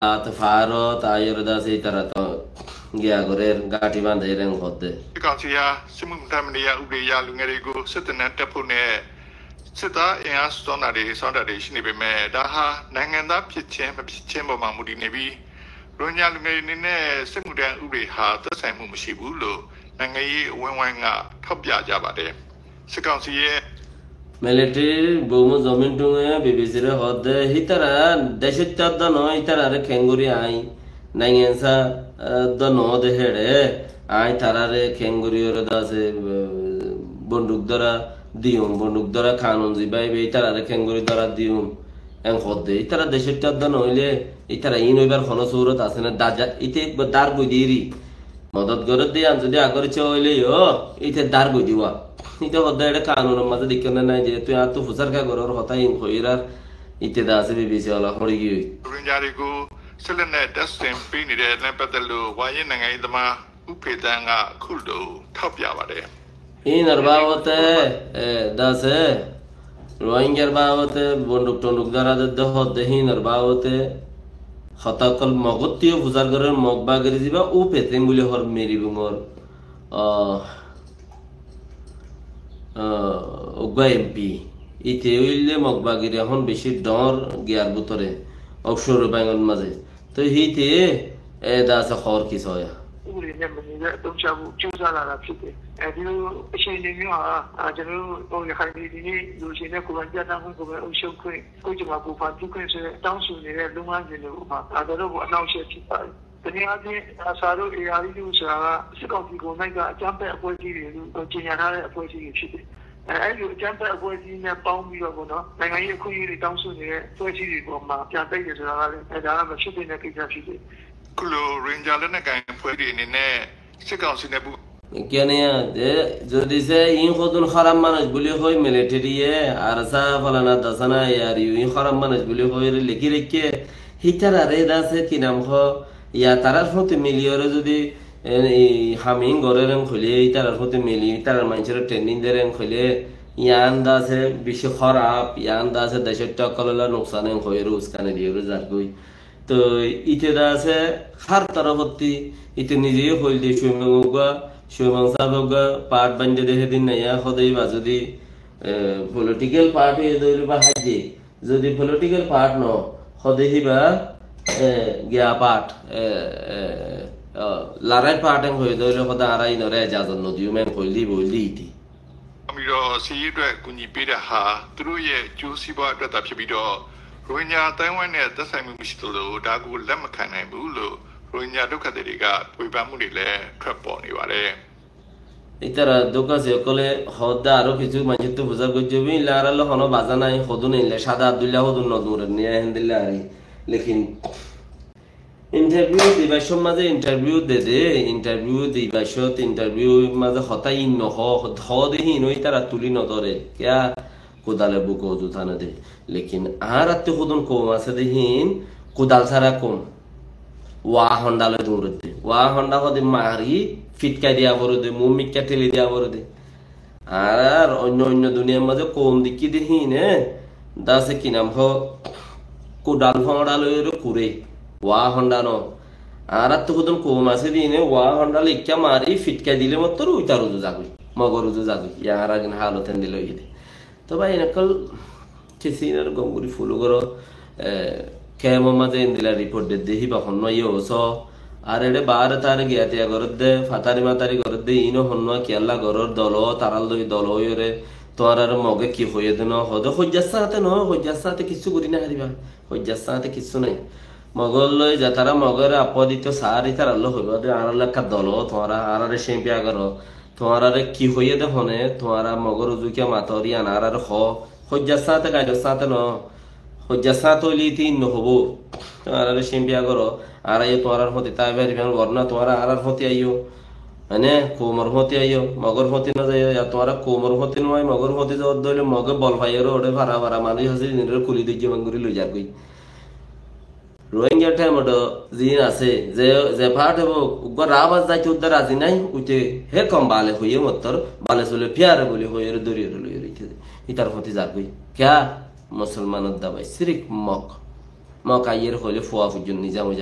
at faro tayo da si tarato gya gore gati bande ren khotte ဒီကောင်စီဟာစစ်မှုထမ်းမနေရဥပဒေအရလူငယ်တွေကိုစစ်တပ်နဲ့တက်ဖို့နဲ့စစ်သားအင်အားစုံတာတွေစောင့်တာတွေရှိနေပေမဲ့ဒါဟာနိုင်ငံသားဖြစ်ခြင်းမဖြစ်ခြင်းပေါ်မှာမူတည်နေပြီးရိုညာလူငယ်တွေနဲ့စစ်မှုထမ်းဥပဒေဟာသက်ဆိုင်မှုမရှိဘူးလို့နိုင်ငံရေးအဝန်းဝိုင်းကထောက်ပြကြပါတယ်စစ်ကောင်စီရဲ့ military bomo zamin tunga BBC re hodde hitara deshet tadda no hitara re kenguri ai nangensa da no de hede ai tarare kenguri ore da se bonduk dara dium bonduk dara kanun zibai be hitara re kenguri dara dium en hodde hitara deshet tadda no ile hitara inoibar khono surat asena daja ite dar budiri মদত করে দিয়ে যদি আগরে চলে ইতে দার গই দিবা ইতে হদা এটা কানুন মাঝে দিকনে নাই যে তুই আর তো ফুসার খা গরর হতা ইন কইরার ইতে দাসে বিবিসি ওলা হড়ি গই ရိုညာတွေကိုဆက်လက်နဲ့တက်ဆင်ပေးနေတဲ့လက်ပတ်သက်လို့ဝါရင်နိုင်ငံရေးသမားဥဖေတန်းကခုလိုထောက်ပြပါတယ် in arbawate dase rohingya arbawate bonduk tonduk dara de hod hin arbawate হতাকল মগতীয় ফুজারগরের মগবাগের দিবা ও পেতেন বলে হর মেরি বুমর ওগা এমপি ইতে হইলে মগবাগের এখন বেশি ডর গিয়ার ভিতরে অবসর বাঙ্গন মাঝে তো হিতে এ দাসা খর কিস হয় ဥပဒေနဲ့မနေတဲ့တုံးချမှုကျူးစားလာတာဖြစ်တယ်အဲဒီလိုအချိန်လေးမျိုးဟာကျွန်တော်တို့ရခိုင်ပြည်ဒီလူရှင်တဲ့ကိုယ်ပိုင်ပြတာမှုကိုပဲအုပ်ချုပ်ခွင့်ကိုယ်ကျမကိုပါပြုခွင့်ဆိုတဲ့တောင်းဆိုနေတဲ့လူမှန်းတွေလို့ပါဒါတို့ကအနောက်ရှေ့ဖြစ်ပါတယ်တနည်းအားဖြင့်အစာတို့ ARD လို့ဆိုတာကစစ်ကောင်စီကိုနိုင်ကအကြမ်းဖက်အဖွဲ့အစည်းတွေလို့ကြီးညာထားတဲ့အဖွဲ့အစည်းတွေဖြစ်တယ်အဲဒီလိုအကြမ်းဖက်အဖွဲ့အစည်းနဲ့ပေါင်းပြီးတော့ပေါ့နော်နိုင်ငံရေးအခွင့်အရေးတွေတောင်းဆိုနေတဲ့အဖွဲ့အစည်းတွေပေါ်မှာပြန်သိတယ်ဆိုတာကလည်းဒါကမဖြစ်တဲ့ကိစ္စဖြစ်တယ် ခုလိုရင်ဂျာလက်နဲ့ကန်ဖွဲ့တွေအနေနဲ့စစ်ကောင်စီနဲ့ဘူး কেনিয়া যদি সে ইন খদুন খারাপ মানুষ বলে হয় মিলিটারি আরসা ফলানা দাসানা আর ইন খারাপ মানুষ বলে হয় লিখি রেখে হিটার আরে দাসে কি নাম হ ইয়া তারার হতে মিলিয়রে যদি হামিং গরেন খুলে তার হতে মিলি তার মানুষের ট্রেনিং দেন খুলে ইয়ান দাসে বেশি খারাপ ইয়ান দাসে দেশের টাকা নোকসান হয়ে উস্কানে দিয়ে যার তো ইতে দাসে হার তরফতি ইতে নিজেই হইল দিয়ে সুইমগা সুইমং সাবগা পার্ট বান্ধে দেখে দিন না ইয়া হদই বা যদি পলিটিক্যাল পার্ট হয়ে দইল বা হাজে যদি পলিটিক্যাল পার্ট ন হদেহি বা গিয়া পার্ট লারাই পার্ট হয়ে দইল হদা আরাই নরে যাজন নদীও মেন কইলি বইলি ইতি ပြီးတော့စီးရီးအတွက်ကူညီပေးတဲ့ဟာသူတို့ရဲ့ကျိုးစီးပွားအတွက်သာဖြစ်ပြီးတော့ရိုဟင်ဂျာတိုင်းဝမ်နဲ့သက်ဆိုင်မှုမရှိသလိုဒါကိုလက်မခံနိုင်ဘူးလို့ရိုဟင်ဂျာဒုက္ခသည်တွေကဝေဖန်မှုတွေလည်းထွက်ပေါ်နေပါတယ် ইতারা দোকা সে কলে হদা আরো কিছু মানুষ তো বুঝার করছবি লারালো হনো বাজা নাই হদু নেইলে সাদা আব্দুল্লাহ হদু নদুর নিয়ে হেন্দিল্লা আরি লেকিন ইন্টারভিউ দিবাসম মাঝে ইন্টারভিউ দে ইন্টারভিউ দিবাসত ইন্টারভিউ মাঝে হতাই নহ হদেহি নই তারা তুলি নদরে কিয়া কোদালে বুকো জুথানা দে লেকিন আর আত্তে হদুন কম আছে দেহিন কোদাল ছাড়া কম ওয়া হন্ডালে দৌড়তে ওয়া হন্ডা হদে মারি ফিটকা দিয়া বড় দে মুমিকা ঠেলে দিয়া বড় দে আর অন্য অন্য দুনিয়ার মাঝে কম দিকি দেহিন দাসে কি নাম হ কোদাল ফংডালের কুরে ওয়া হন্ডা ন আর আত্তে হদুন কম আছে দিনে ওয়া হন্ডালে ইকা মারি ফিটকা দিলে মত উইতার উজু যাগুই মগর উজু যাগুই ইয়ার আগেন হালতেন দিল ইদে তো ভাই নকল কিসিনার গঙ্গুরি ফুলো করো কেমো মাঝে ইন্দিলা রিপোর্ট দে দেহি বা হন্ন ইয়ে ওসো আর এডে বার তার গিয়াতে গরদ দে ফাতারি মাতারি গরদ দে ইনো হন্ন কিয়াল্লা গরর দলো তারাল দই দলো ইরে তোমার আর মগে কি হয়ে দেন হদ হজ্জাসাতে ন হজ্জাসাতে কিছু করি না হারিবা হজ্জাসাতে কিছু নাই মগল লই যা তারা মগের আপদিত সারি তার আল্লাহ হইব দে আর লেখা দলো তোমার আর সেম্পিয়া করো তোমার আর কি হয়ে দে হনে তোমার মগর উজুকিয়া মাতরি আনার আর হজ্জাসাতে গাইডর সাথে ন হজ্জাসাত হইলি তিন নহবো তোমার আর সেম্পিয়া করো আর আইও তোমার হতে তাই বাড়ি ফেন বর্ণা তোমার আর হতে আইও মানে কোমর হতে আইও মগর হতে না যাইও তোমার কোমর হতে নয় মগর হতে যাওয়ার দইলে মগে বল পাইয়ের ওরে ভাড়া ভাড়া মানুষ হাসি নিজের কুলি দিয়ে বাঙ্গুরি লই যার কই রোহিঙ্গা টাইমড জিন আছে যে যে ফাট হবো উগর রাবাজ যাইতে উদ্ধার আজি নাই উঠে হে কম বালে হইয়ে মত্তর বালে চলে ফিয়ারে বলে হইয়ে দরিয়ে লইয়ে রইতে ইতার হতে যার কই ক্যা মুসলমানের দাবাই সিরিক মক ما غير خلی فوافو جن نظام